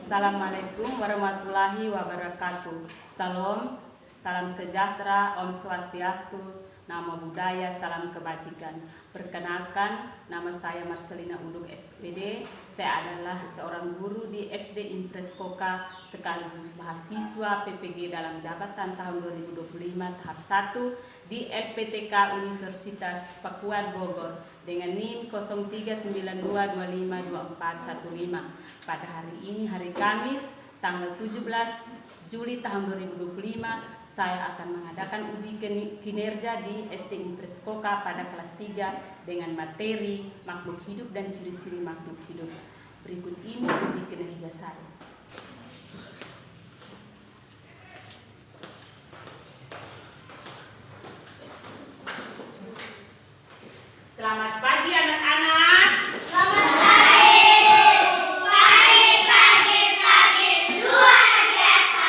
Assalamualaikum warahmatullahi wabarakatuh. Salam sejahtera, Om Swastiastu, Namo Buddhaya, salam kebajikan. Perkenalkan, nama saya Marcelina Unduk SPD. Saya adalah seorang guru di SD Impres Koka sekaligus mahasiswa PPG dalam jabatan tahun 2025 tahap 1 di LPTK Universitas Pakuan Bogor dengan NIM 0392252415. Pada hari ini, hari Kamis, tanggal 17 Juli tahun 2025, saya akan mengadakan uji kinerja di SD Impres Koka pada kelas 3 dengan materi makhluk hidup dan ciri-ciri makhluk hidup. Berikut ini uji kinerja saya. Selamat pagi anak-anak. Selamat pagi, luar biasa.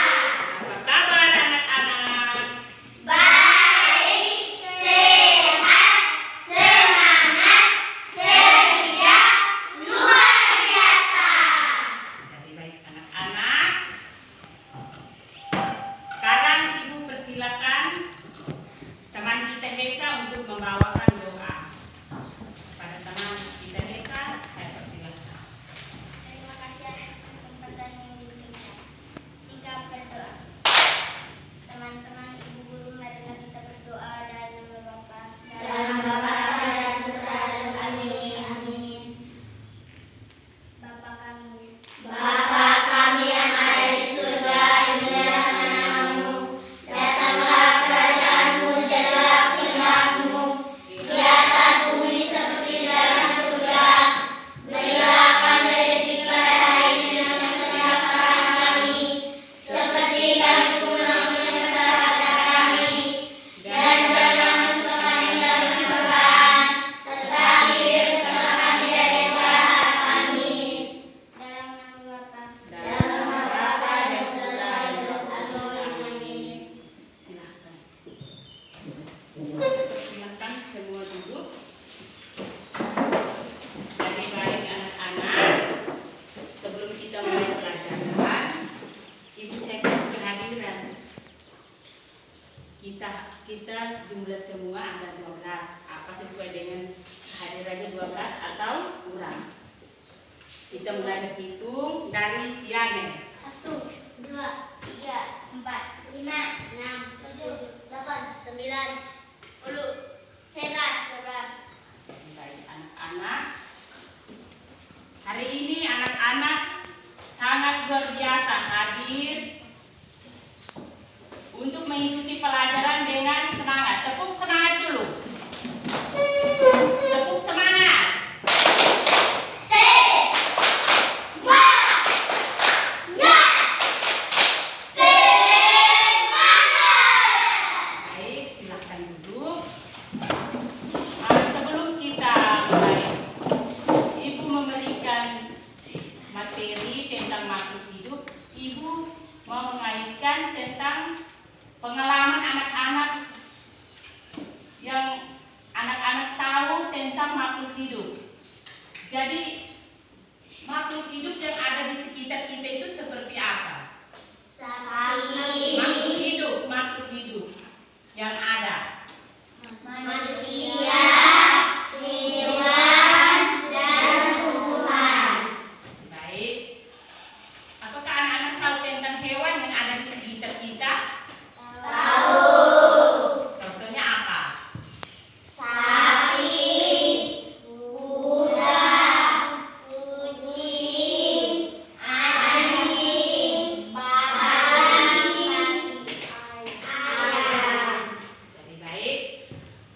Apa kabar anak-anak? Baik, sehat, semangat, ceria, luar biasa. Jadi baik anak-anak. Sekarang Ibu persilakan teman kita Hesa untuk membawakan doa. Pada teman kita Hesa, saya persilakan. Terima kasih atas kesempatan yang diberikan. Sikap berdoa. Teman-teman, ibu guru, marilah kita berdoa dalam nama Bapa, dalam Bapa dan Putra dan Amin. Amin. Bapa kami yang ada di surga, dimuliakan namamu. Datanglah kerajaanmu, jadilah kehendakmu di atas bumi seperti di dalam surga. Berilah kami rezeki pada hari ini dan ampunilah kesalahan kami, seperti kami pun mengampuni kesalahan kepada kami. Dan jangan masukkan kami dalam pencobaan, tetapi bebaskanlah kami dari yang jahat. Amin. Dalam nama Bapa, dalam nama Bapa dan Putra dan Roh Kudus. Amin. Silakan. Silakan semua duduk. Jadi baik anak-anak, sebelum kita mulai pelajaran, Ibu cek kehadiran. Kita sejumlah semua ada 12. Apa sesuai dengan kehadirannya 12 atau kurang? Kita mulai berhitung dari Vianney. 1, 2, 3, 4, 5, 6, 7, 8, 9, 10, 11, 12. Baik anak-anak, hari ini anak-anak sangat luar biasa hadir untuk mengikuti pelajaran dengan semangat. Tepuk semangat dulu. Tepuk semangat. Baik, silakan duduk. Sebelum kita mulai, Ibu memberikan materi tentang makhluk hidup. Ibu mau mengaitkan tentang pengalaman anak-anak yang anak-anak tahu tentang makhluk hidup. Jadi makhluk hidup yang ada di sekitar kita itu seperti apa? Makhluk hidup yang ada. Manusia, hewan, dan tumbuhan. Baik. Apakah anak-anak tahu tentang hewan yang ada di sekitar kita? Tahu. Contohnya apa? Sapi, kuda, kucing, anjing, babi, ayam. Jadi baik.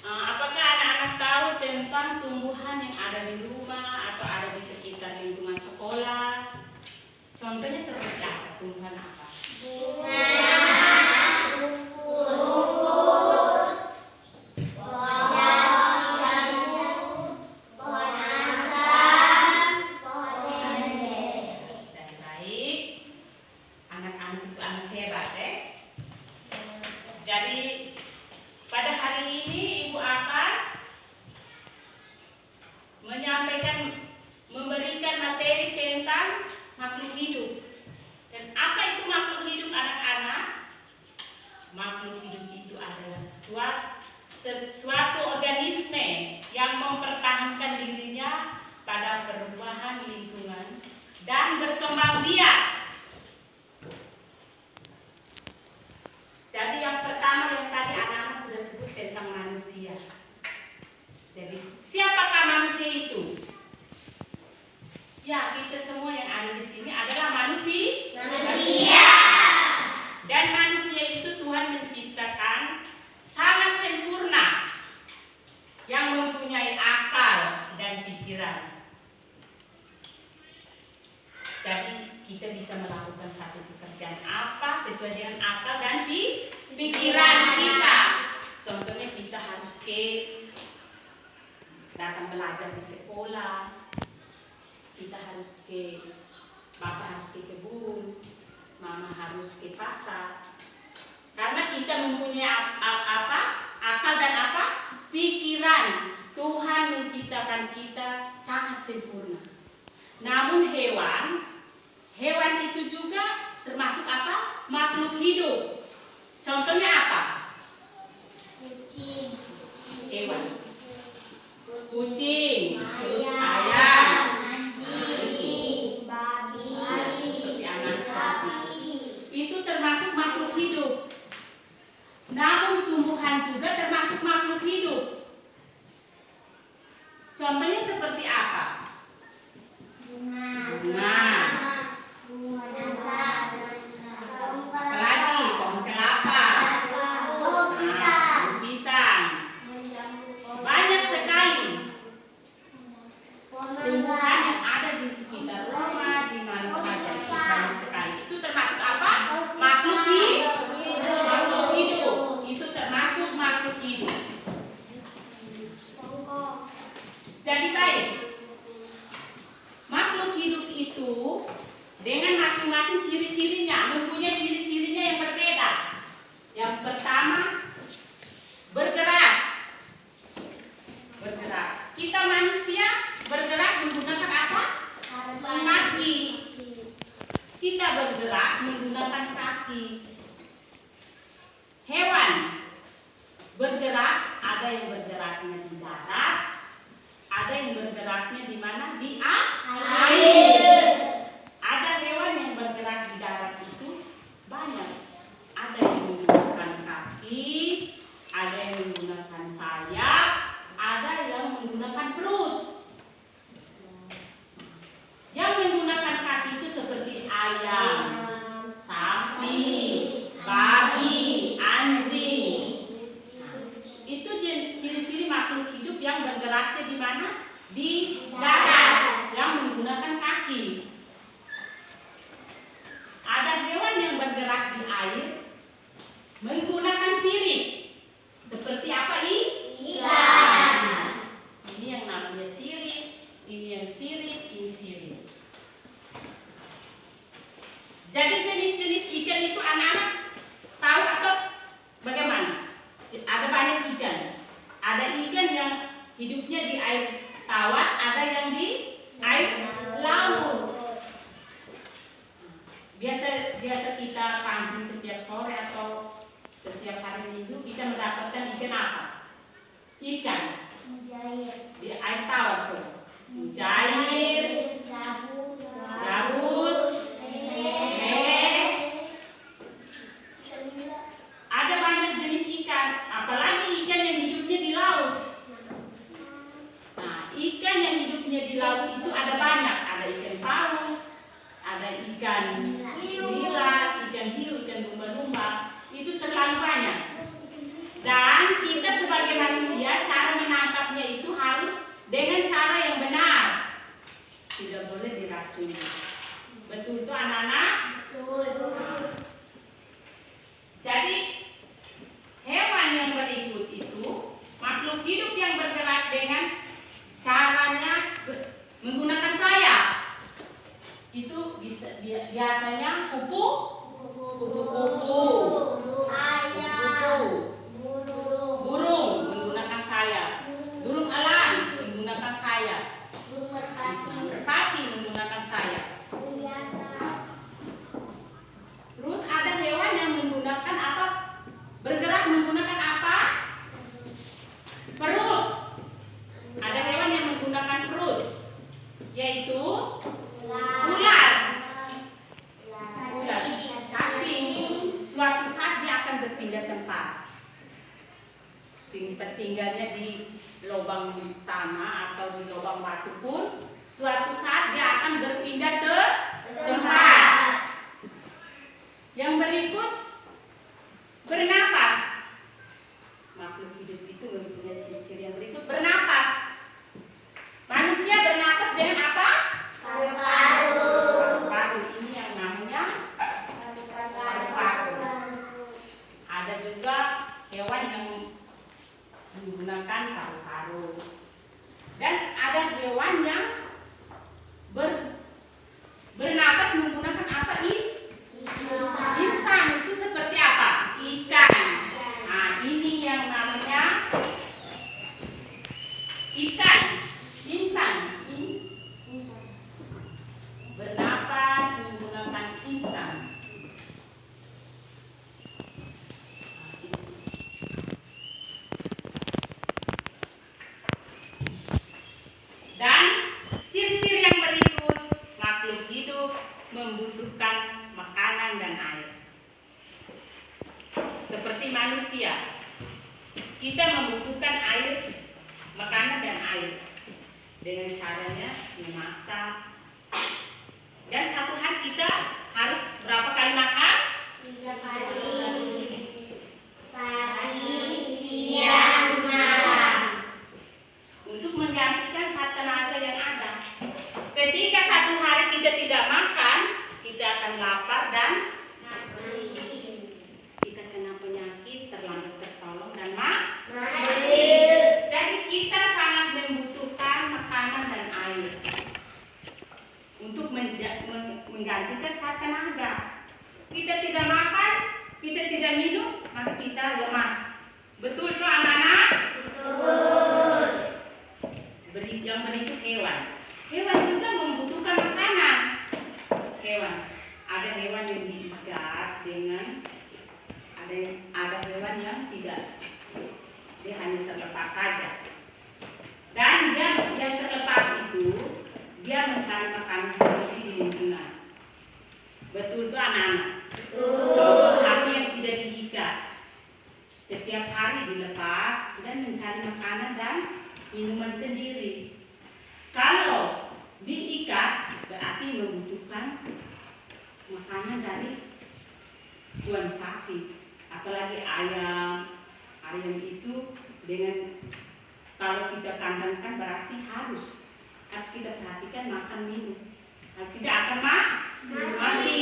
Apakah anak-anak tahu tentang tumbuhan yang ada di rumah atau ada di sekitar lingkungan sekolah? Contohnya seperti apa? Tumbuhan apa? Bunga, rumput, pohon jambu, pohon asam, pohon dendeng. Jadi baik. Anak-anak itu anak hebat ya. Jadi pada hari ini Ibu akan memberikan materi tentang makhluk hidup. berkembang biak. Jadi yang pertama yang tadi anak-anak sudah sebut tentang manusia. Jadi siapakah manusia itu? Ya, kita semua yang ada di sini adalah manusia. Dan manusia itu Tuhan menciptakan sangat sempurna, yang mempunyai akal dan pikiran. Jadi kita bisa melakukan satu pekerjaan apa sesuai dengan akal dan pikiran kita. Contohnya kita harus datang belajar di sekolah, kita harus Bapak harus ke kebun, Mama harus ke pasar. Karena kita mempunyai akal dan pikiran. Tuhan menciptakan kita sangat sempurna. Namun hewan itu juga termasuk makhluk hidup. Contohnya apa? Kucing. Hewan. Kucing, terus ayam, Anjing, babi, seperti anak sapi. Itu termasuk makhluk hidup. Namun tumbuhan juga termasuk makhluk hidup. Contohnya seperti apa? Bunga. Apalagi pohon kelapa. Pisang. Banyak sekali tumbuhan yang ada di sekitar rumah, di mana saja. Banyak sekali. Itu termasuk apa? Makhluk hidup. Itu termasuk makhluk hidup. Jadi baik, makhluk hidup itu dengan masing-masing ciri-cirinya, mempunyai ciri-cirinya yang berbeda. Yang pertama, bergerak. Kita manusia bergerak menggunakan apa? Kaki. Kita bergerak menggunakan kaki. Hewan bergerak, ada yang bergeraknya di darat, ada yang bergeraknya di mana? Di air. Ada hewan yang bergerak di darat itu banyak. Ada yang menggunakan kaki, ada yang menggunakan sayap, ada yang menggunakan perut. Yang menggunakan kaki itu seperti ayam, sapi, babi, anjing. Itu ciri-ciri makhluk hidup yang bergeraknya di mana? Di darat, yang menggunakan kaki. Ada hewan yang bergerak di air menggunakan sirip. Seperti apa? Ikan. Ini yang namanya sirip, ini yang sirip, ini sirip. Jadi jenis-jenis ikan itu anak-anak tahu atau bagaimana? Ada banyak ikan. Ada ikan yang hidupnya di air tawar, ada yang di air laut. Biasa kita pancing setiap sore atau setiap hari Minggu, kita mendapatkan ikan apa? Ikan di air tawar, coba. Mujair, gabus, lele. Ada banyak jenis ikan, apalagi ikan yang hidupnya di laut. Nah, ikan yang hidupnya di laut itu ada banyak. Ada ikan paus, ada ikan nila, ikan hiu, ikan lumba-lumba. Itu terlalu banyak. Dan kita sebagai manusia, cara menangkapnya itu harus dengan cara yang benar. Tidak boleh diracuni. Betul itu anak-anak? Betul. Jadi hewan yang berikut itu makhluk hidup yang bergerak dengan caranya menggunakan sayap. Itu biasanya kupu-kupu, burung menggunakan sayap, burung elang menggunakan sayap, merpati menggunakan sayap. Terus ada hewan yang menggunakan apa? Bergerak menggunakan apa? Perut. Ada hewan yang menggunakan perut, yaitu ular. kita tinggalnya di lubang tanah atau di lubang batu pun, suatu saat dia akan berpindah ke tempat. Yang berikut, bernapas. Makhluk hidup itu mempunyai ciri-ciri yang berikut. Bernapas. Manusia bernapas dengan apa? Paru-paru. Paru-paru. Ini yang namanya paru-paru. Ada juga hewan yang menggunakan paru-paru. Dan ada hewan yang bernapas menggunakan apa? Insan. Itu seperti apa? Ikan. Nah, ini yang namanya ikan. Insan. Bernapas menggunakan insan. Dan ciri-ciri yang berikut, makhluk hidup membutuhkan makanan dan air. Seperti manusia, kita membutuhkan air, makanan dan air. Dengan caranya memasak. Dan satu hari kita harus berapa kali makan? 3 kali. Pagi, siang, malam. Untuk menggantikan saat tenaga yang ada. Ketika satu hari kita tidak makan, kita akan lapar dan kita kena penyakit, terlambat tertolong dan mati. Jadi kita sangat membutuhkan makanan dan air untuk menggantikan saat tenaga. Kita tidak makan, kita tidak minum, maka kita lemas. Betul tuh anak-anak? Betul. Yang berikut hewan. Hewan juga membutuhkan makanan. Hewan. Ada hewan yang diikat dengan ada hewan yang tidak. Dia hanya terlepas saja. Dan yang terlepas itu dia mencari makanan sendiri di lingkungan. Betul tuh anak-anak? Betul. Contoh sapi yang tidak diikat. Setiap hari dilepas dan mencari makanan dan minuman sendiri. Kalau diikat berarti membutuhkan makanan dari tuan sapi. Apalagi ayam. Ayam itu dengan kalau kita kandangkan berarti harus kita perhatikan makan minum. Kalau tidak akan mati.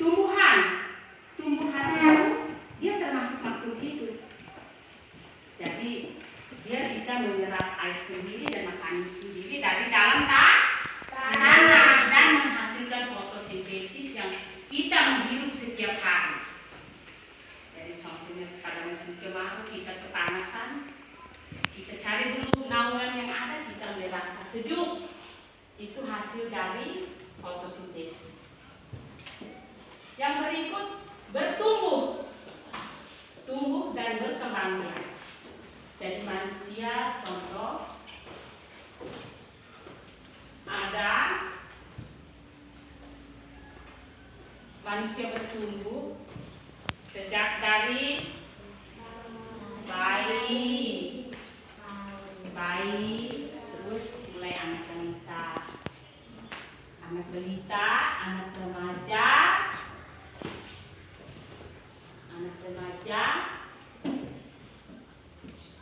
Tumbuhan itu dia termasuk makhluk hidup. Jadi dia bisa menyerap air sendiri dan makanan sendiri dari dalam tanah dan menghasilkan fotosintesis yang kita menghirup setiap hari. Jadi contohnya pada musim kemarau kita kepanasan, kita cari dulu naungan yang ada, kita merasa sejuk. Itu hasil dari fotosintesis. Yang berikut bertumbuh, tumbuh dan berkembang biak. Jadi manusia contoh ada manusia bertumbuh sejak dari bayi terus mulai anak balita, anak remaja,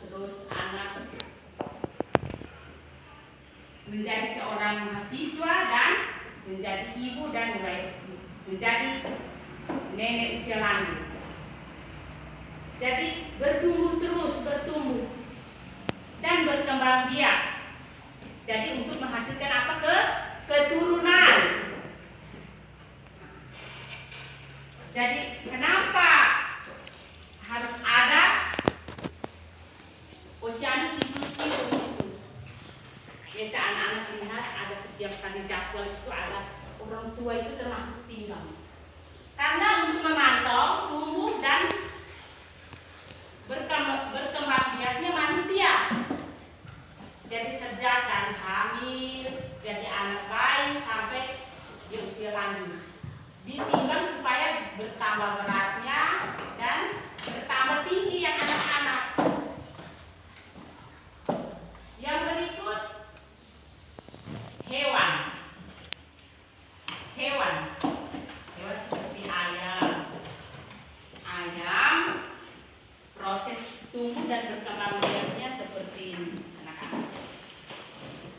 terus anak menjadi seorang mahasiswa dan menjadi ibu dan mulai menjadi nenek usia lanjut. Jadi bertumbuh dan berkembang biak. Jadi untuk menghasilkan apa? Keturunan. Jadi kenapa harus ada Oceanus inclusivus itu? Biasa anak-anak lihat ada setiap kali jadwal itu ada orang tua itu termasuk tinggal. Karena untuk memantau tumbuh dan berkembang biaknya manusia. Jadi sejak dari hamil, jadi anak bayi sampai di usia lanjut. Ditimbang supaya bertambah beratnya dan bertambah tambah tinggi yang anak-anak. Yang berikut hewan. Hewan seperti ayam. Ayam proses tumbuh dan berkembang biaknya seperti ini, anak-anak.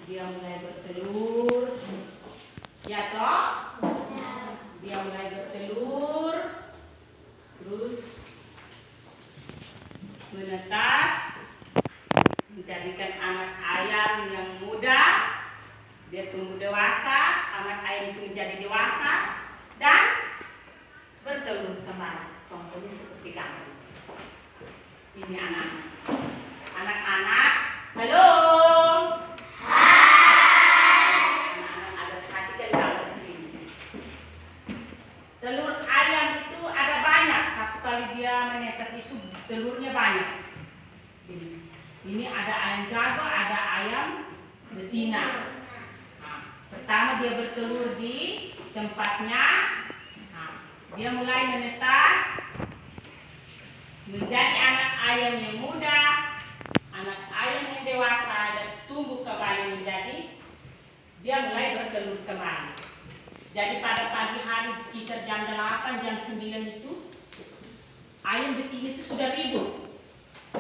Dia mulai bertelur, ya toh? Dia mulai bertelur, terus menetas, menjadikan anak ayam yang muda. Dia tumbuh dewasa, anak ayam itu menjadi dewasa dan bertelur kembali. Contohnya seperti kamu. Ini anak-anak. Anak-anak, halo. Hai. Anak-anak ada perhatikan kalau di sini. Telur ayam itu ada banyak. Satu kali dia menetas itu telurnya banyak. Ini ada ayam jago, ada ayam betina. Nah, pertama dia bertelur di tempatnya. Nah, dia mulai menetas menjadi anak ayam yang muda, anak ayam yang dewasa, dan tumbuh kembali menjadi dia mulai bertelur kembali. Jadi pada pagi hari sekitar jam 8, jam 9 itu ayam betina itu sudah ribut.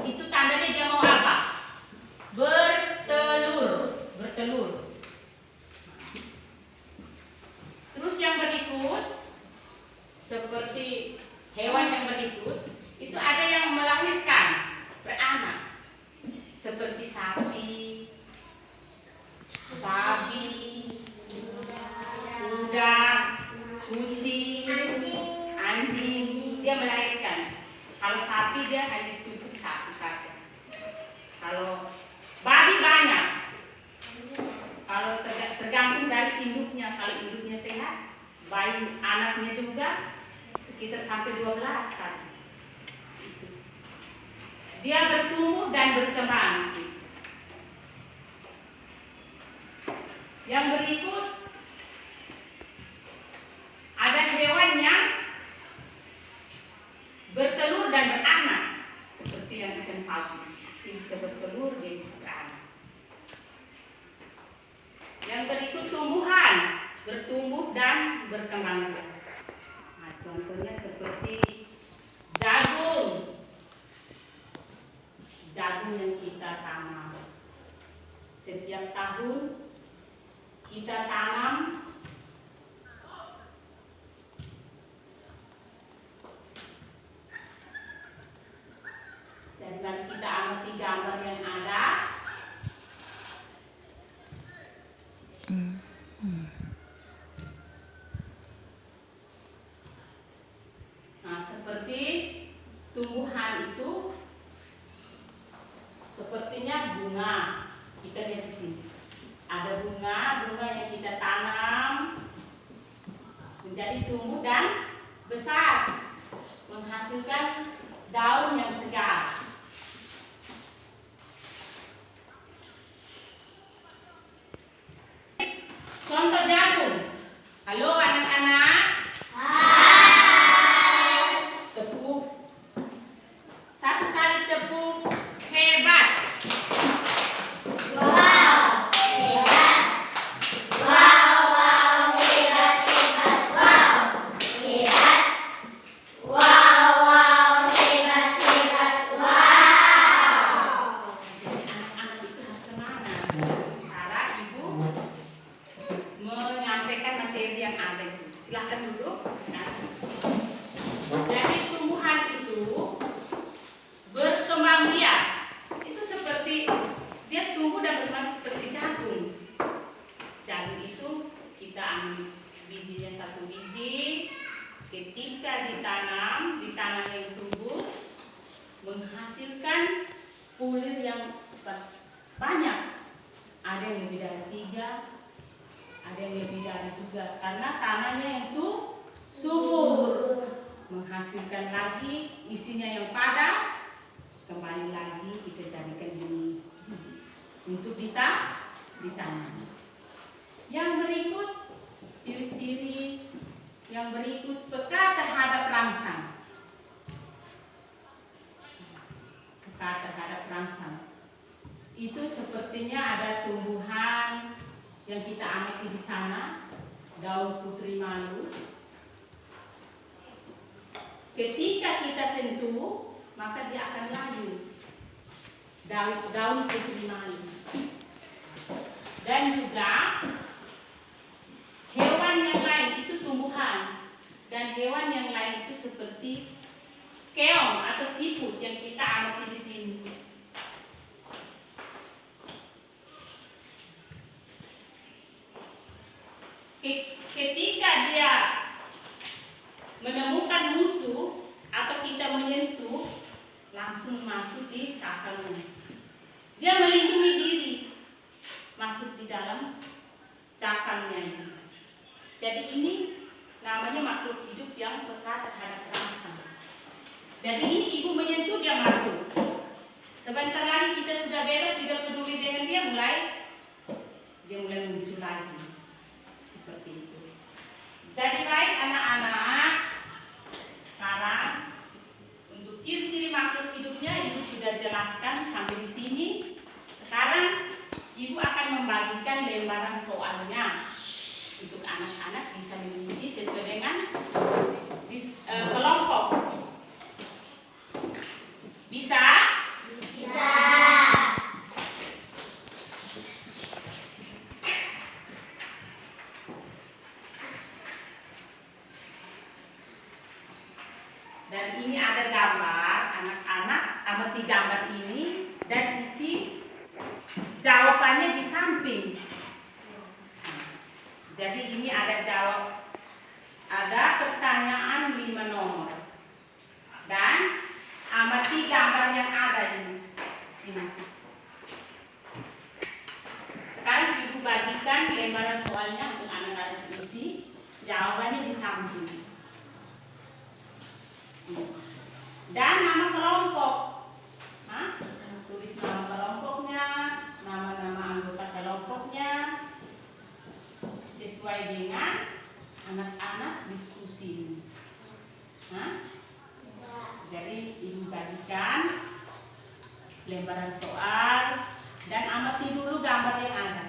Itu tandanya dia mau apa? Bertelur. Terus yang berikut seperti hewan yang berikut itu ada yang melahirkan, beranak, seperti sapi, babi, kuda, kucing, anjing. Dia melahirkan. Kalau sapi dia hanya cukup satu saja. Kalau babi banyak. Kalau tergantung dari induknya. Kalau induknya sehat, bayi anaknya juga sekitar sampai 12 kali. Dia bertumbuh dan berkembang. Yang berikut ada hewan yang bertelur dan beranak, seperti yang ikan paus. Dia bisa bertelur, dia bisa beranak. Yang berikut tumbuhan, bertumbuh dan berkembang. Nah, contohnya seperti jagung. Jagung yang kita tanam. Setiap tahun kita tanam jadi nanti kita amati gambar yang ada. Nah, seperti tumbuhan itu sepertinya bunga. Kita lihat di sini. Ada bunga yang kita tanam menjadi tumbuh dan besar, menghasilkan daun yang segar. Contoh jagung. Halo anak-anak. Hai. Tepuk. Satu kali tepuk. Hebat. Wow, hebat. Wow, hebat, hebat. Wow, hebat. Wow, hebat, hebat. Wow. Jadi anak-anak itu harus semangat. Cara ibu menyampaikan materi yang ada. Silahkan duduk. Nah. Jadi tumbuhan itu berkembang biak. Itu seperti dia tumbuh dan berkembang seperti jagung. Jagung itu kita ambil bijinya satu biji, ketika ditanam di tanah yang subur, menghasilkan pulir yang banyak. Ada yang lebih dari 3, ada yang lebih dari 2, karena tanahnya yang subur, menghasilkan lagi isinya yang padat. Kembali lagi kita jadikan ini untuk ditanam. Yang berikut ciri-ciri yang berikut peka terhadap rangsang. terangsang. Itu sepertinya ada tumbuhan yang kita amati di sana, daun putri malu. Ketika kita sentuh, maka dia akan layu. Daun putri malu. Dan juga hewan yang lain itu tumbuhan, dan hewan yang lain itu seperti keong atau siput yang kita amati di sini. Ketika dia menemukan musuh atau kita menyentuh, langsung masuk di cakangnya. Dia melindungi diri, masuk di dalam cakangnya ini. Jadi ini namanya makhluk hidup yang peka terhadap terangsang. Jadi ini ibu menyentuh, dia masuk. Sebentar lagi kita sudah bebas, tidak peduli dengan dia, mulai muncul lagi. Seperti itu. Jadi baik anak-anak, sekarang untuk ciri-ciri makhluk hidupnya ibu sudah jelaskan sampai di sini. Sekarang ibu akan membagikan lembaran soalnya untuk anak-anak bisa mengisi sesuai dengan kelompok. Bisa? Bisa. Dan ini ada gambar, anak-anak amati gambar ini dan isi jawabannya di samping. Jadi ini ada pertanyaan 5 nomor. Dan amati gambar yang ada ini. Sekarang ibu bagikan lembaran soalnya untuk anak-anak isi, jawabannya di samping. Dan nama kelompok. Tulis nama kelompoknya, nama-nama anggota kelompoknya sesuai dengan anak-anak diskusi. Jadi ibu bagikan lembaran soal dan amati dulu gambar yang ada.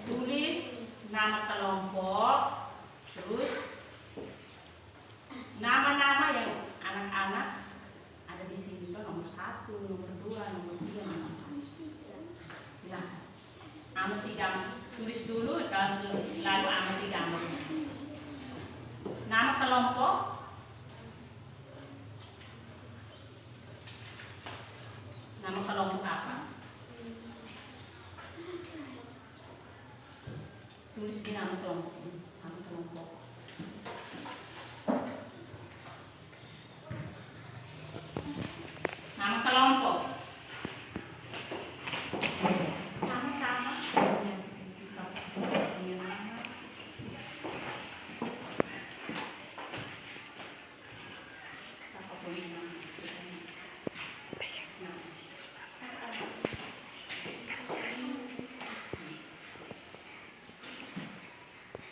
Tulis nama kelompok, terus nama-nama yang anak-anak ada di sini, nomor 1, nomor 2, nomor 3, nomor 4. Silakan. Amati gambar. Tulis dulu, lalu amati gambarnya. Nama kelompok, nama kelompok apa? Tulis di nama kelompok. Nama kelompok. Nama kelompok. Sama-sama.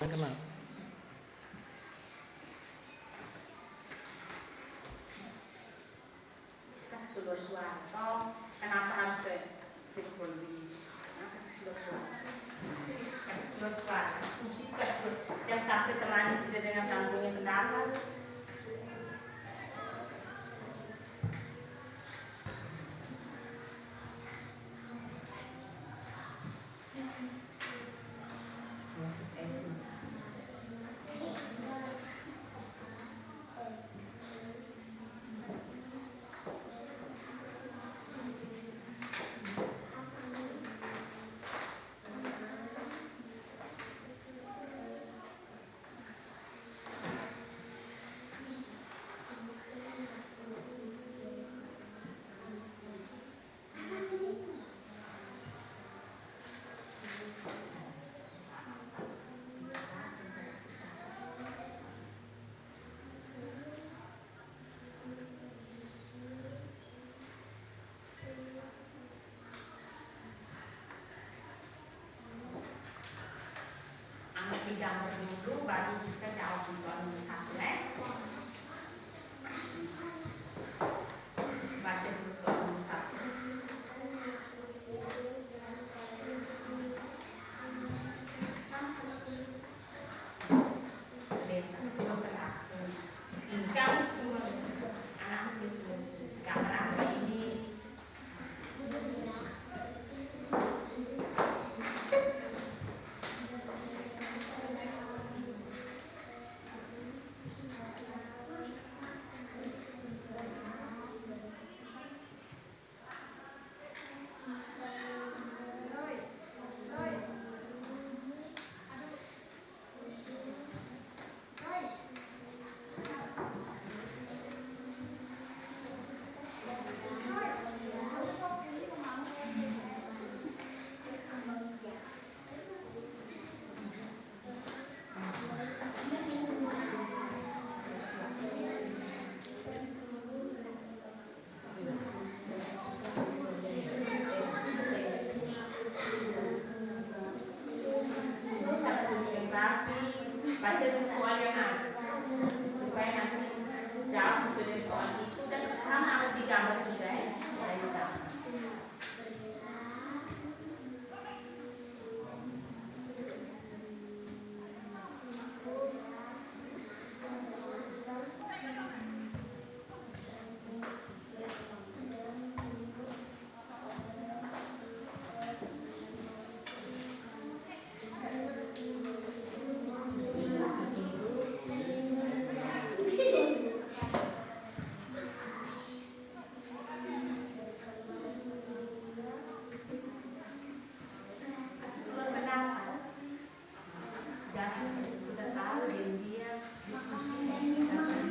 Kenal. Kasih keluar suara. Kenapa harus telepon di? Kasih keluar suara. Kasih keluar suara. Kasih keluar. Jangan sampai temani tidak dengan tanggunnya pendapat. digambar dulu baru bisa jawab soal nomor 1 ya. Baca dulu soal nomor 1. Kamu semua anak kecil gambar apa ini? Baca dulu soal yang ada supaya nanti jawab sesuai dengan soal itu dan kamu harus digambar juga ya. Sudah tahu dia diskusi dan sudah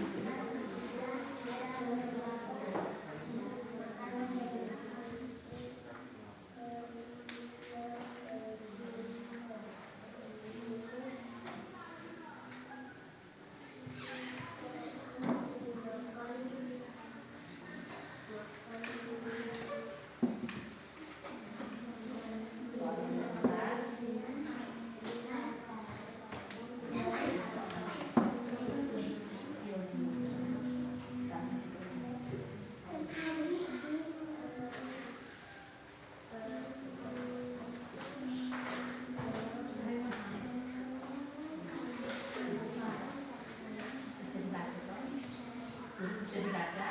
dibaca.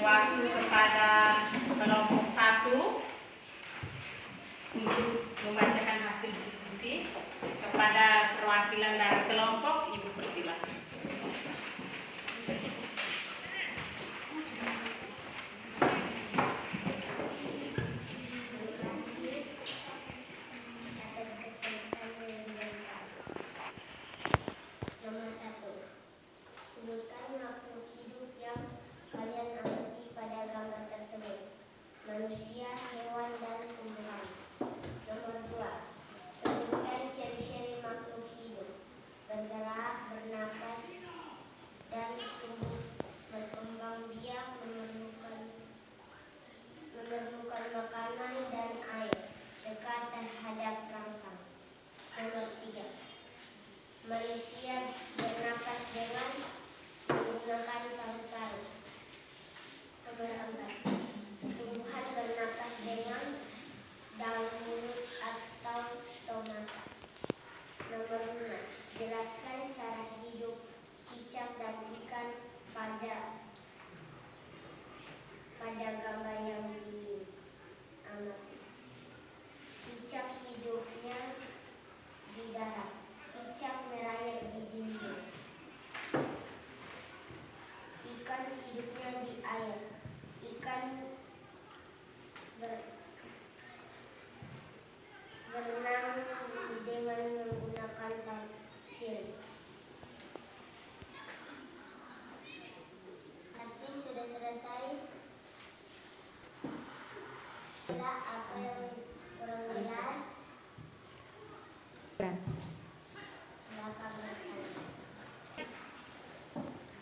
waktu kepada kelompok 1 untuk membacakan hasil diskusi. Kepada perwakilan dari kelompok, Ibu persilakan.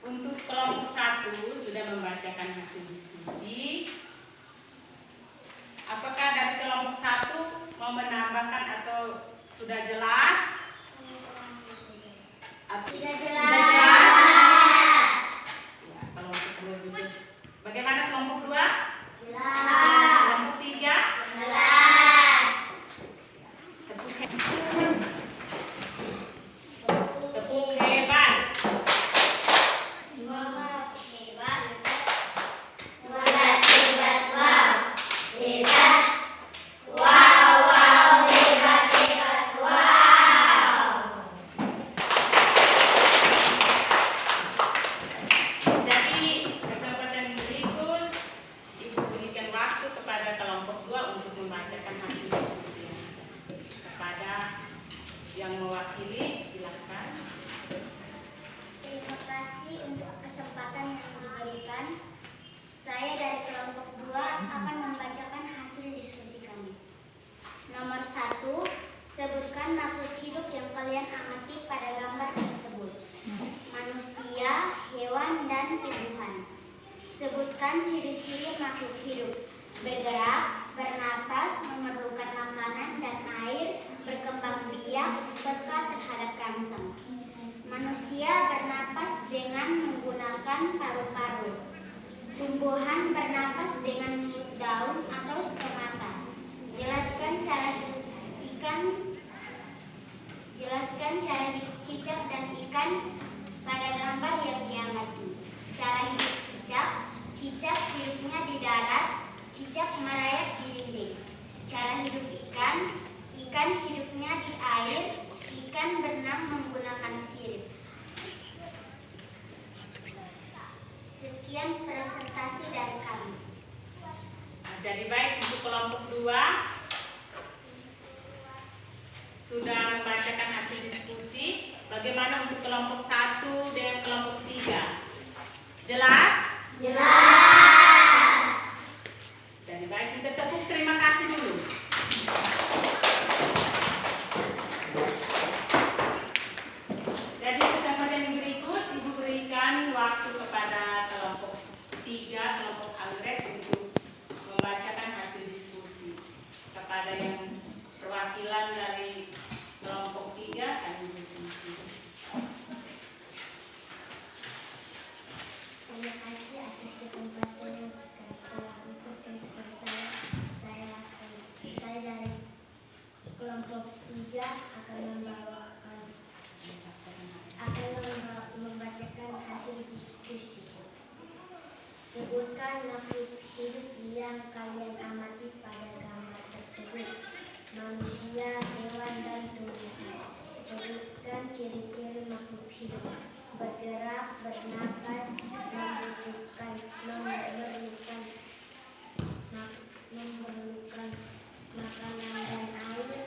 Untuk kelompok 1 sudah membacakan hasil diskusi. Apakah dari kelompok 1 mau menambahkan atau sudah jelas? Sudah Sudah jelas. jelas? Ya, kelompok 2 juga. Bagaimana kelompok 2? Jelas. Kelompok 3? Jelas. Tepuk hebat. Hebat. Hebat. Wow. Hebat. Wow. Hebat. Wow. Jadi, kesempatan berikut Ibu berikan waktu kepada kelompok 2 untuk membacakan hasil diskusi. Kepada yang mewakili, silakan. Terima kasih untuk kesempatan yang diberikan. Saya dari kelompok 2 akan membacakan hasil diskusi kami. Nomor 1, sebutkan makhluk hidup yang kalian amati pada gambar tersebut. Manusia, hewan, dan tumbuhan. Sebutkan ciri-ciri makhluk hidup. Bergerak, bernapas, memerlukan makanan dan air, berkembang biak, peka terhadap rangsang. Manusia bernapas dengan menggunakan paru-paru. Tumbuhan bernapas dengan mulut daun atau stomata. Jelaskan cara hidup ikan. Jelaskan cara hidup cicak dan ikan pada gambar yang diamati. Cara hidup cicak. Cicak hidupnya di darat. Cicak merayap di dinding. Cara hidup ikan. Ikan hidupnya di air. Ikan berenang menggunakan sirip. Sekian presentasi dari kami. Jadi baik, untuk kelompok 2 sudah membacakan hasil diskusi. Bagaimana untuk kelompok 1 dan kelompok 3? Jelas? Jelas. Jadi baik, kita tepuk terima kasih dulu. Jadi kesempatan yang berikut Ibu berikan waktu kepada kelompok 3, kelompok anggrek untuk membacakan hasil diskusi. Kepada yang perwakilan dari kelompok 3 kami berfungsi. Terima kasih atas kesempatan yang telah diberikan kepada saya. Saya dari kelompok 3 akan membacakan hasil diskusi. Sebutkan makhluk hidup yang kalian amati pada gambar tersebut. Manusia, hewan, dan tumbuhan. Sebutkan ciri-ciri makhluk hidup. Bergerak, bernapas, memerlukan makanan dan air,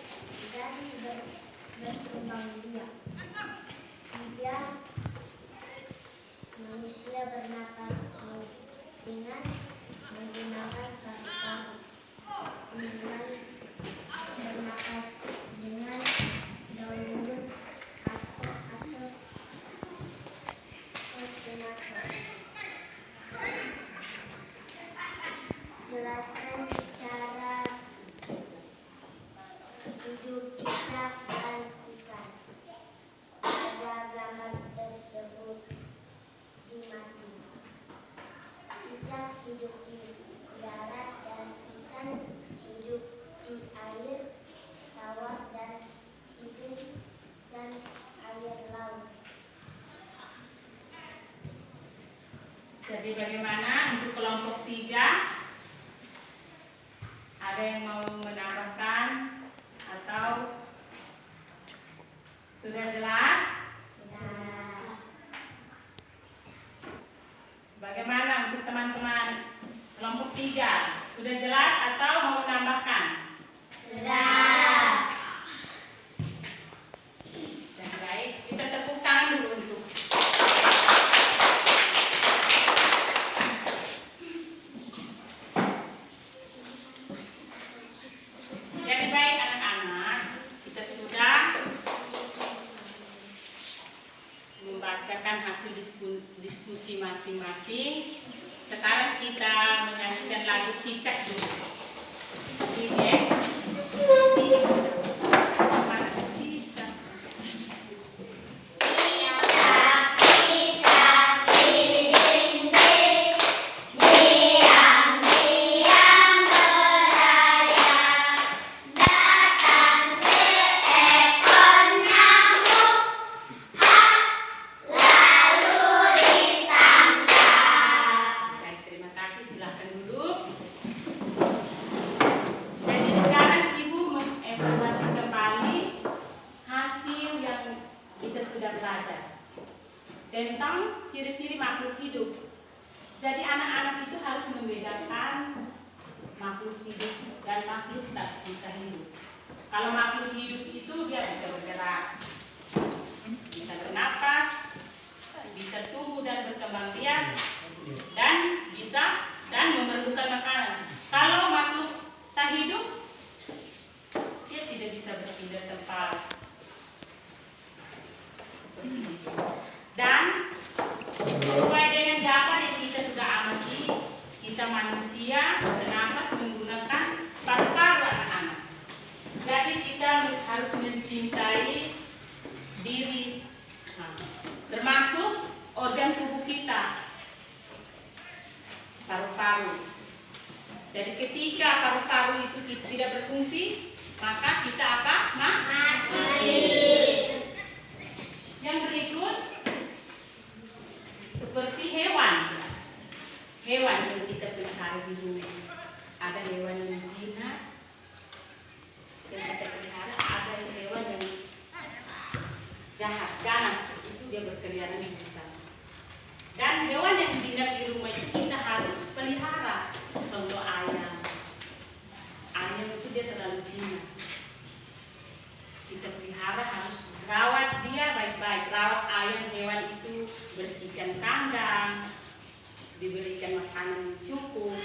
dan berkembang biak. 3. Manusia bernapas dengan menggunakan paru-paru. Tumbuhan bernapas dengan daun mulut atau stomata. Jelaskan cara hidup cicak dan ikan pada gambar tersebut dimati. Cicak hidup di darat dan ikan hidup di air tawar dan air laut. Jadi bagaimana untuk kelompok 3? Ada yang mau menambahkan atau sudah jelas? Bagaimana untuk teman-teman kelompok 3? Sudah jelas atau mau menambahkan? Sudah. Jadi baik, kita tepuk tangan dulu untuk jadi baik anak-anak, kita sudah mendengarkan hasil diskusi masing-masing. Sekarang kita menyanyikan lagu Cicak dulu. Oke, Cicak. Semangat, Cicak. Tentang ciri-ciri makhluk hidup. Jadi anak-anak itu harus membedakan makhluk hidup dan makhluk tak hidup. Kalau makhluk hidup itu dia bisa bergerak, bisa bernapas, bisa tumbuh dan berkembang biak, dan memerlukan makanan. Kalau makhluk tak hidup, dia tidak bisa berpindah tempat. Seperti itu. Dan sesuai dengan gambar yang kita sudah amati, kita manusia bernapas menggunakan paru-paru anak-anak. Jadi kita harus mencintai diri, termasuk organ tubuh kita, paru-paru. Jadi ketika paru-paru itu tidak berfungsi, maka kita apa? Mati. Yang berikut seperti hewan yang kita pelihara di rumah. Ada hewan yang jinak yang kita pelihara, ada hewan yang jahat, ganas, itu dia berkeliaran di kita. Dan hewan yang jinak di rumah itu kita harus pelihara. Contoh ayam itu dia terlalu jinak, kita pelihara, harus rawat dia baik-baik. Rawat ayam, hewan itu, bersihkan kandang, diberikan makanan yang cukup.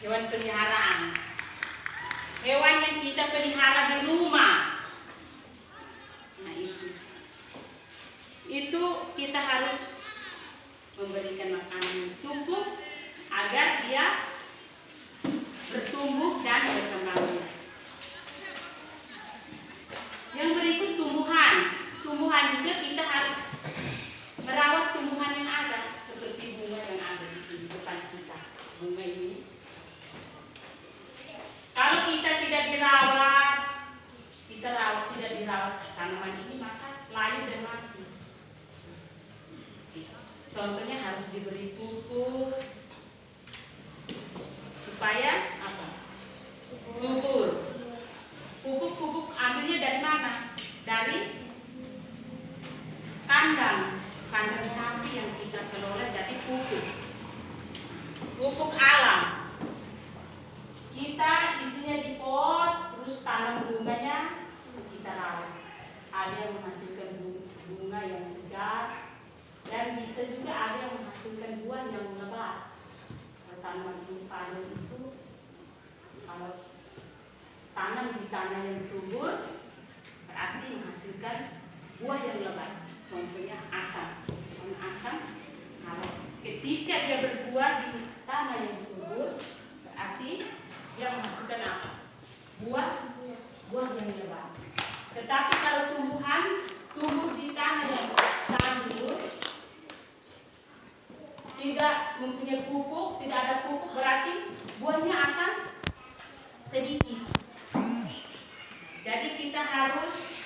Hewan peliharaan, hewan yang kita pelihara di rumah, nah itu kita harus memberikan makanan yang cukup agar dia bertumbuh dan berkembang biak. Yang berikut tumbuhan juga kita harus merawat tumbuhan yang ada, seperti bunga yang ada di sini depan kita. Bunga ini, kalau kita tidak dirawat, tanaman ini, maka layu dan mati. Contohnya harus diberi pupuk supaya apa? Subur. Pupuk ambilnya dari mana? Dari kandang sapi yang kita kelola, jadi pupuk alam. Kita isinya di pot, terus tanam bunganya, kita rawat. Ada yang menghasilkan bunga yang segar, dan bisa juga ada yang menghasilkan buah yang lebat. Tanaman padi itu kalau tanam di tanah yang subur berarti menghasilkan buah yang lebat. Contohnya asam. Kalau ketika dia berbuah di tanah yang subur, berarti dia menghasilkan apa? Buah yang lebat. Tetapi kalau tumbuhan tumbuh di tanah yang tandus, tidak mempunyai pupuk, tidak ada pupuk, berarti buahnya akan sedikit. Jadi kita harus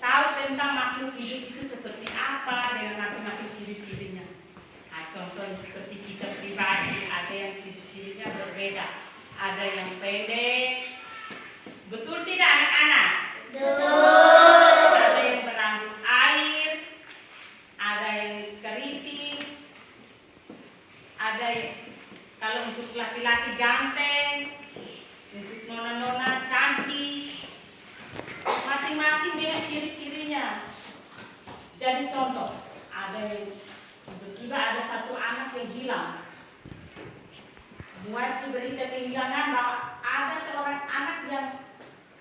tahu tentang makhluk hidup itu seperti apa dengan masing-masing ciri-cirinya. Nah, contohnya seperti kita pribadi, ada yang ciri-cirinya berbeda. Ada yang pendek, betul tidak anak-anak? Betul. Ada yang berambut air, ada yang keriting, ada yang, kalau untuk laki-laki ganteng, untuk nona-nona cantik, masing-masing dengan ciri-cirinya. Jadi contoh, ada yang tiba-tiba ada satu anak yang hilang. Buat berita kehilangan bahwa ada seorang anak yang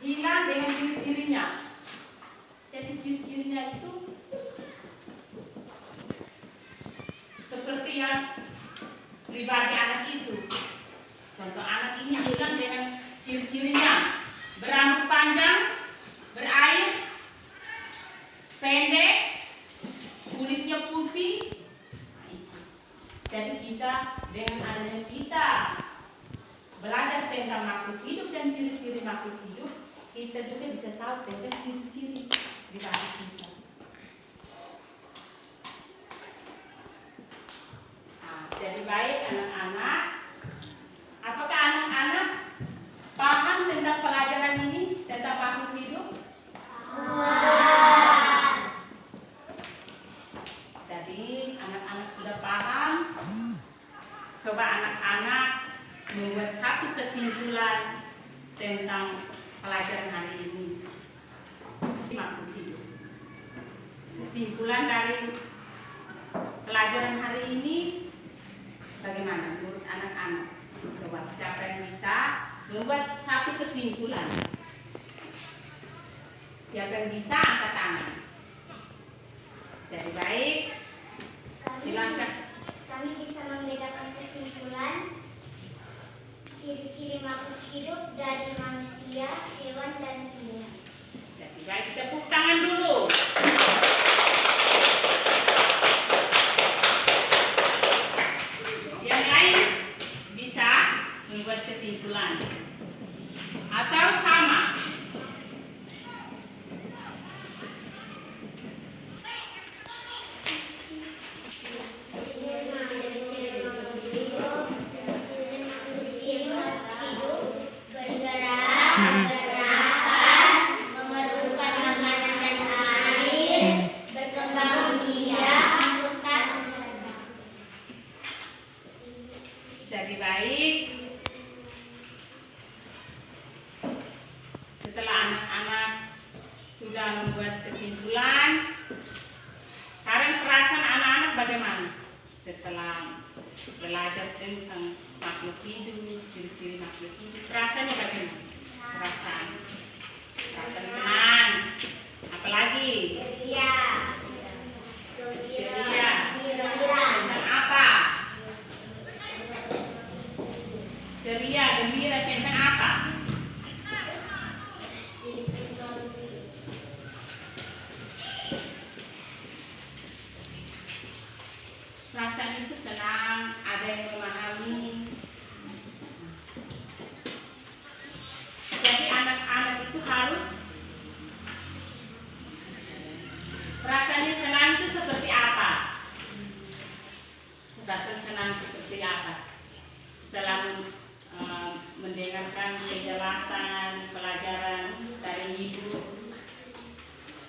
hilang dengan ciri-cirinya. Jadi ciri-cirinya itu seperti yang pribadi anak itu. Contoh anak ini bilang dengan ciri-cirinya berambut panjang, berair, pendek, kulitnya putih. Jadi kita dengan adanya kita belajar tentang makhluk hidup dan ciri-ciri makhluk hidup, kita juga bisa tahu tentang ciri-ciri pribadi kita. Jadi baik anak-anak, apakah anak-anak paham tentang pelajaran ini, tentang makhluk hidup? Jadi anak-anak sudah paham. Coba anak-anak membuat satu kesimpulan tentang pelajaran hari ini, khusus makhluk hidup. Kesimpulan dari pelajaran hari ini bagaimana menurut anak-anak? Coba siapa yang bisa membuat satu kesimpulan? Siapa yang bisa angkat tangan? Jadi baik, silakan. Kami bisa membedakan kesimpulan ciri-ciri makhluk hidup dari manusia, hewan, dan tumbuhan. Jadi baik, tepuk tangan dulu. Yang lain bisa membuat kesimpulan atau sama? Jadi baik, setelah anak-anak sudah membuat kesimpulan, sekarang perasaan anak-anak bagaimana setelah belajar tentang makhluk hidup, ciri-ciri makhluk hidup? Perasaannya bagaimana? Perasaan senang, apalagi Ceria. ceria. Tentang apa? Ceria, gembira tentang apa? Perasaan itu senang, ada yang memahami. Jadi anak-anak itu harus perasaannya senang itu seperti apa? Perasaan senang seperti apa? Setelah mendengarkan penjelasan pelajaran dari ibu,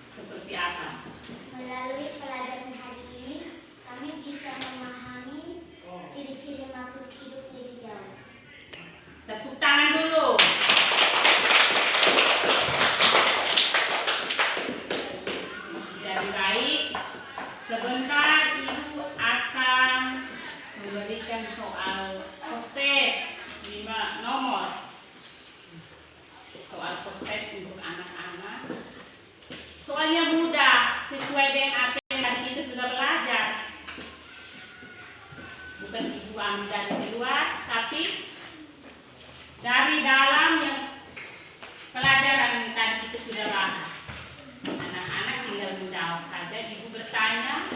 seperti apa? Melalui pelajaran hari ini, kami bisa memahami ciri-ciri makhluk hidup lebih jauh. Tepuk tangan dulu. Jadi baik, sebentar ibu akan memberikan soal postes 5 nomor. Soal postes untuk anak-anak. Soalnya mudah, sesuai dengan apa yang tadi kita sudah belajar. Bukan ibu ambil dari luar, tapi dari dalam yang pelajaran yang tadi kita sudah bahas. Anak-anak tinggal menjawab saja, ibu bertanya,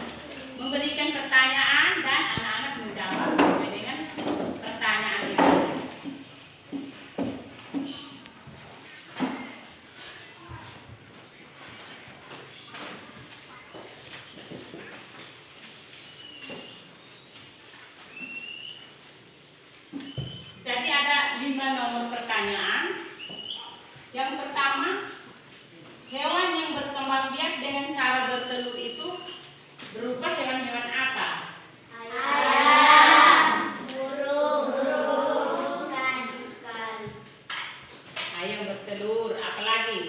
memberikan pertanyaan, dan anak-anak menjawab sesuai dengan pertanyaan yang ada. Jadi ada 5 nomor pertanyaan. Yang pertama, hewan yang berkembang biak dengan cara bertelur itu berupa hewan-hewan apa? Ayam, burung, ikan, Ayam bertelur, apalagi?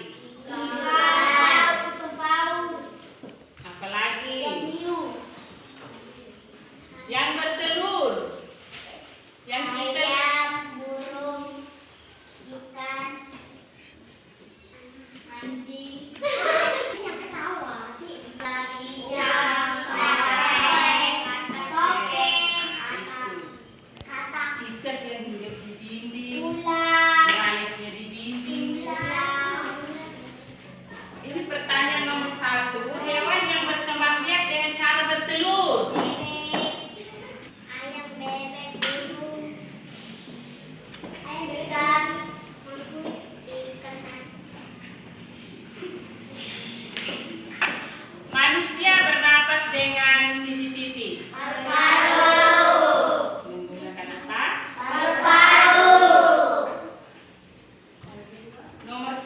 ikan, kutu paus, Apalagi? penyu, Yang bertelur. Yang kita ayam, burung, ikan, anjing. Yang ketawa.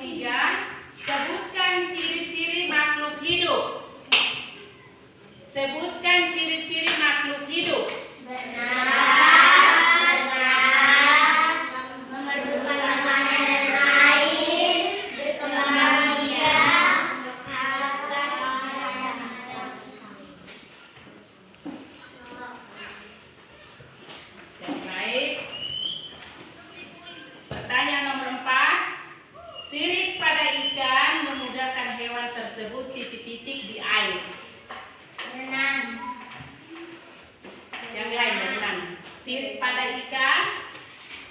3, sebutkan ciri-ciri makhluk hidup. Sebutkan ciri-ciri makhluk hidup. Bernapas, bergerak, memerlukan makanan dan air, berkembang biak, Baik. Pertanyaan nomor 4. Sirip pada ikan memudahkan hewan tersebut titik-titik di air. berenang, Yang lain berenang. Sirip pada ikan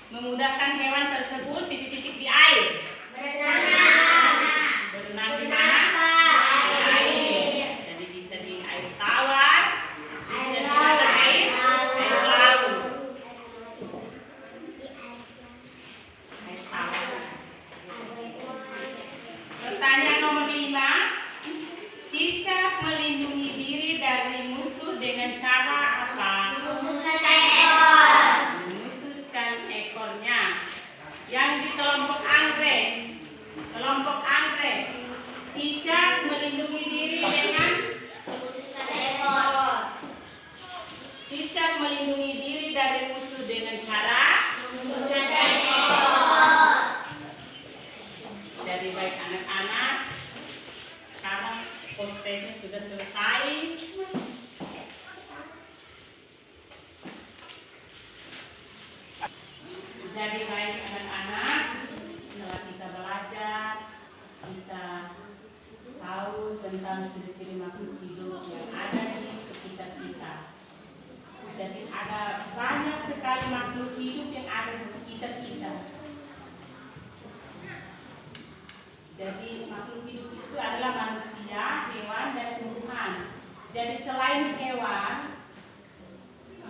memudahkan hewan tersebut titik-titik di air. berenang, Berenang di mana? Di air. Jadi bisa di air tawar, bisa di mana air? Air laut. Air tawar. Pertanyaan nomor 5. Cicak melindungi diri dari musuh dengan cara apa? memutuskan ekor, Memutuskan ekornya. Yang di kelompok anggrek. Kelompok anggrek. Cicak melindungi diri dengan memutuskan ekor, Cicak melindungi diri dari musuh dengan cara. memutuskan ekor. Jadi baik anak-anak, sekarang postetnya sudah selesai. Jadi baik anak-anak, setelah kita belajar, kita tahu tentang ciri-ciri makhluk hidup yang ada di sekitar kita. Jadi ada banyak sekali makhluk hidup yang ada di sekitar kita. Jadi makhluk hidup itu adalah manusia, hewan, dan tumbuhan. Jadi selain hewan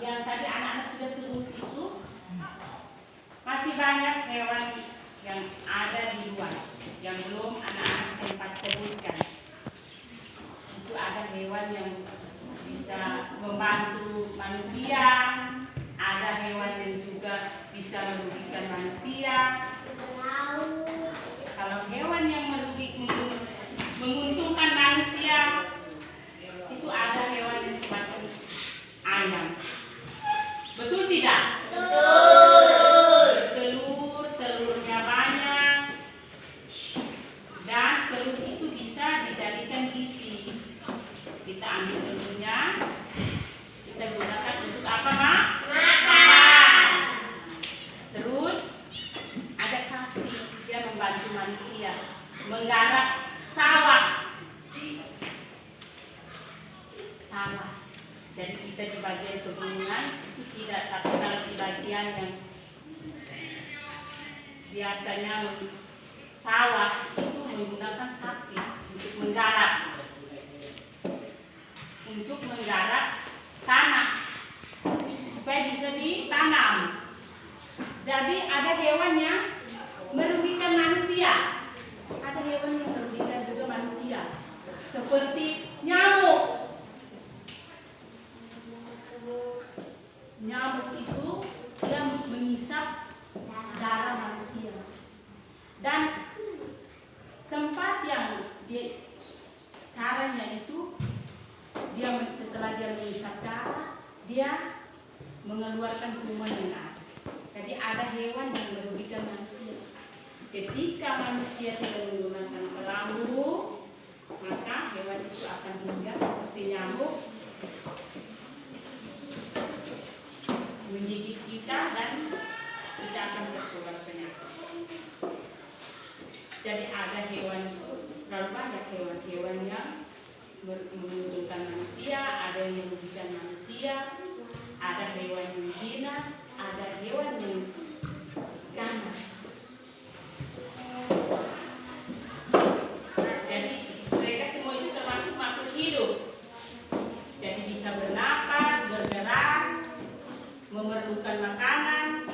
yang tadi anak-anak sudah sebut itu, masih banyak hewan yang ada di luar yang belum anak-anak sempat sebutkan. Itu ada hewan yang bisa membantu manusia, ada hewan yang juga bisa merugikan manusia. Kalau hewan yang menguntungkan manusia, itu ada hewan yang semacam ayam. Betul tidak? Telurnya banyak, dan telur itu bisa dijadikan gizi. Kita ambil telurnya, kita gunakan untuk apa, Mak? Makan. Terus ada sapi, dia membantu manusia menggarap sawah. Jadi kita di bagian pegunungan itu tidak, tapi kalau di bagian yang biasanya sawah itu menggunakan sapi untuk menggarap tanah supaya bisa ditanam. Jadi ada hewan yang merugikan manusia, ada hewan yang merugikan juga manusia, seperti nyamuk. Nyamuk itu dia mengisap darah manusia, dan tempat yang caranya itu dia setelah dia mengisap darah, dia mengeluarkan kuman yang ada. Jadi ada hewan yang merugikan manusia. Ketika manusia tidak menggunakan pelambu, maka hewan itu akan hinggap seperti nyamuk, menggigit kita, dan kita akan tertular penyakit. Jadi ada hewan, terlalu banyak hewan-hewan yang menguntungkan manusia, ada yang merugikan manusia, ada hewan yang jinak, ada hewan yang ganas. Jadi mereka semua itu termasuk makhluk hidup. Jadi bisa bernapas, bergerak, memerlukan makanan,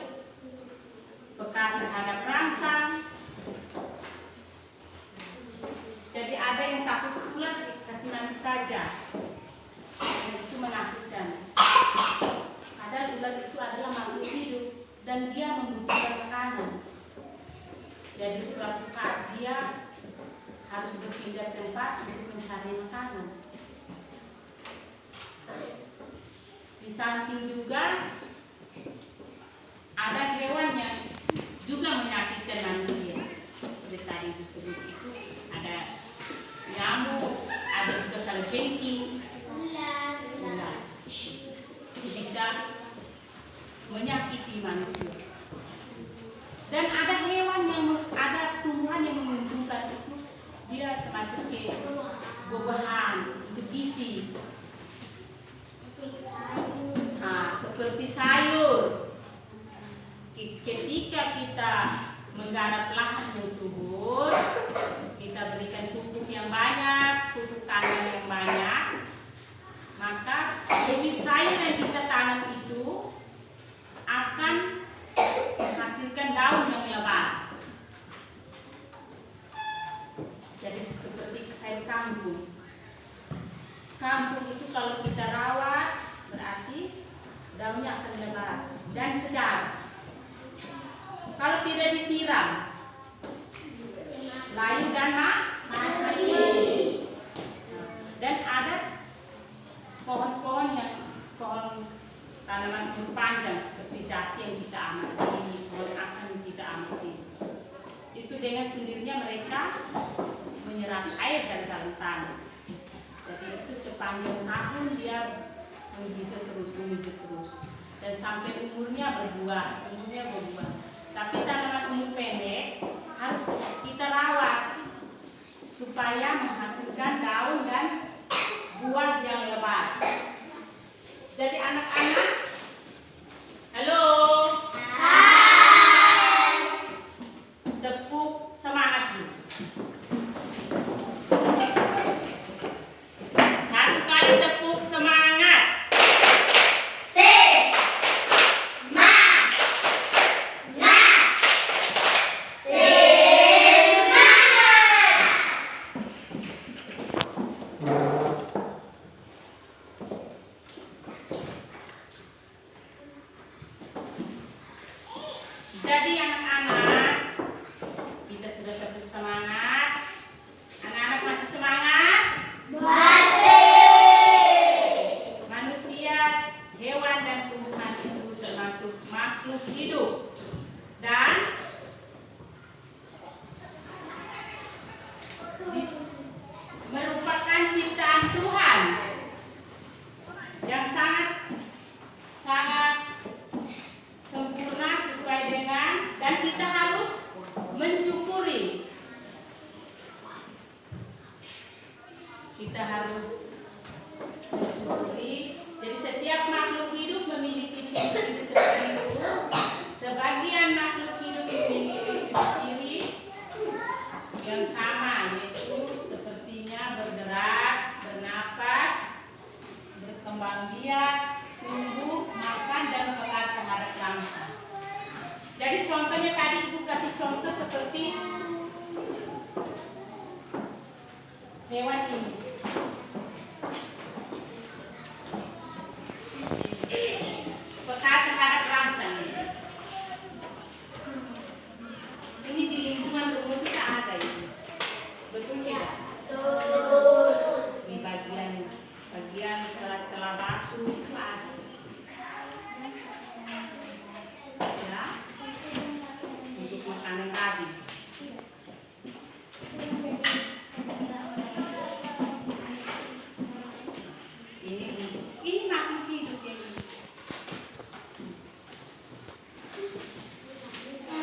peka terhadap rangsang. Jadi ada yang takut ular, kasih mati saja. Itu menakutkan. Padahal ular itu adalah makhluk hidup dan dia membutuhkan makanan. Jadi Jadi suatu saat dia harus berpindah tempat untuk mencari makanan. Di samping juga ada hewan yang juga menyakitkan manusia. Seperti tadi Ibu sebut itu, ada nyamuk, ada juga kalajengking, ular. Itu bisa menyakiti manusia. Dan ada hewan yang ada tumbuhan yang menguntungkan itu, dia semacam kayak buah-buahan untuk gizi. Seperti sayur. Ketika kita menggarap lahan yang subur, kita berikan pupuk yang banyak, pupuk tanam yang banyak, maka bibit sayur yang kita tanam itu akan menghasilkan daun yang lebat. Jadi seperti sayur kangkung. Kangkung itu kalau kita rawat berarti daunnya akan lebat dan segar. Kalau tidak disiram, layu dan mati. Dan ada pohon-pohon pohon tanaman yang panjang seperti jati yang kita amati, pohon asam yang kita amati. Itu dengan sendirinya mereka menyerap air dari dalam tanah. Jadi itu sepanjang tahun dia menghijau terus, dan sampai umurnya berbuah. Tapi tanaman umur pendek harus kita rawat supaya menghasilkan daun dan buah yang lebat. Jadi anak-anak, halo. Hai. Tepuk semangat dulu. Satu kali tepuk semangat. Jadi anak-anak, kita sudah tepuk semangat. Anak-anak masih semangat? Masih. Manusia, hewan dan tumbuhan itu termasuk makhluk hidup dan merupakan ciptaan Tuhan yang sangat sempurna sesuai dengan, dan kita harus mensyukuri. Jadi setiap makhluk hidup memiliki ciri-ciri tertentu. Sebagian makhluk hidup memiliki ciri-ciri yang sama, yaitu sepertinya bergerak, bernapas, berkembang biak, tumbuh, makan, dan pekat terhadap bangsa. Jadi contohnya tadi Ibu kasih contoh seperti hewan ini. Pekat terhadap bangsa. Ini di lingkungan rumah kita ada ini. Betul tidak? Di bagian celah-celah batu itu ada. Ya, untuk makanan tadi. Ini makhluk hidup yang ini.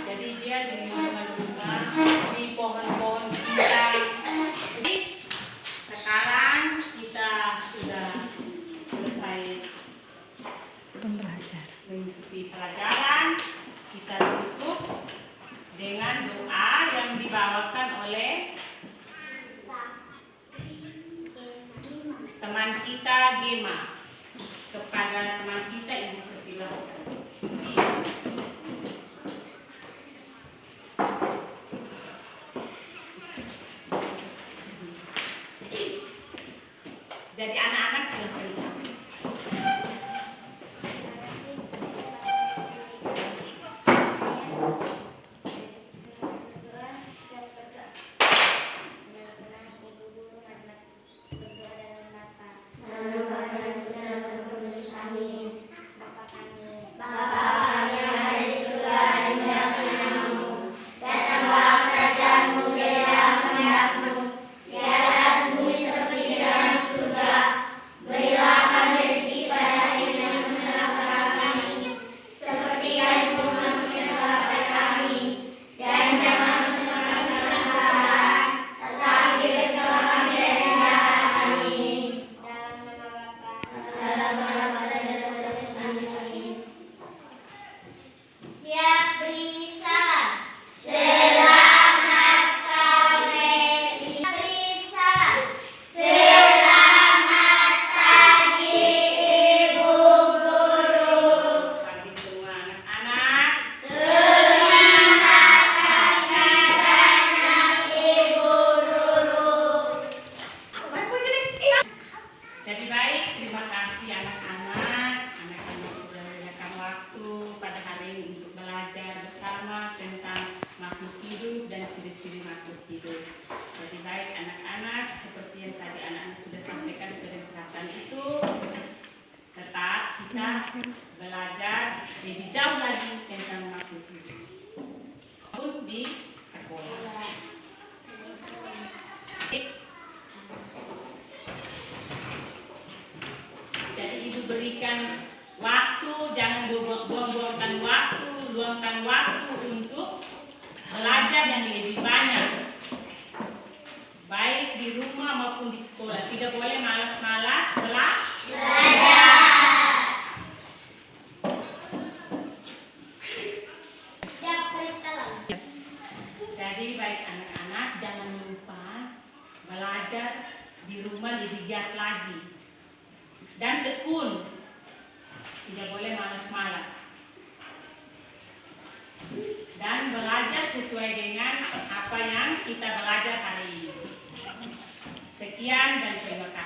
Jadi dia di lingkungan rumah, di pohon-pohon pisang. Jadi sekarang kita sudah selesai mengikuti pelajaran. Kita tutup dengan doa yang dibawakan oleh teman kita Gema. Kepada teman kita Ibu persilakan. Jadi anak-anak silakan. Baik anak-anak, seperti yang tadi anak-anak sudah sampaikan sering perasaan itu, tetap kita belajar lebih jauh lagi tentang makhluk hidup pun di sekolah. Jadi ibu berikan waktu, jangan buang-buangkan waktu, luangkan waktu untuk belajar yang lebih banyak, baik di rumah maupun di sekolah. Tidak boleh malas-malas belajar. Jadi baik anak-anak, jangan lupa belajar di rumah lebih giat lagi dan tekun. Tidak boleh malas-malas. Dan belajar sesuai dengan apa yang kita belajar hari ini. Sekian dan terima kasih.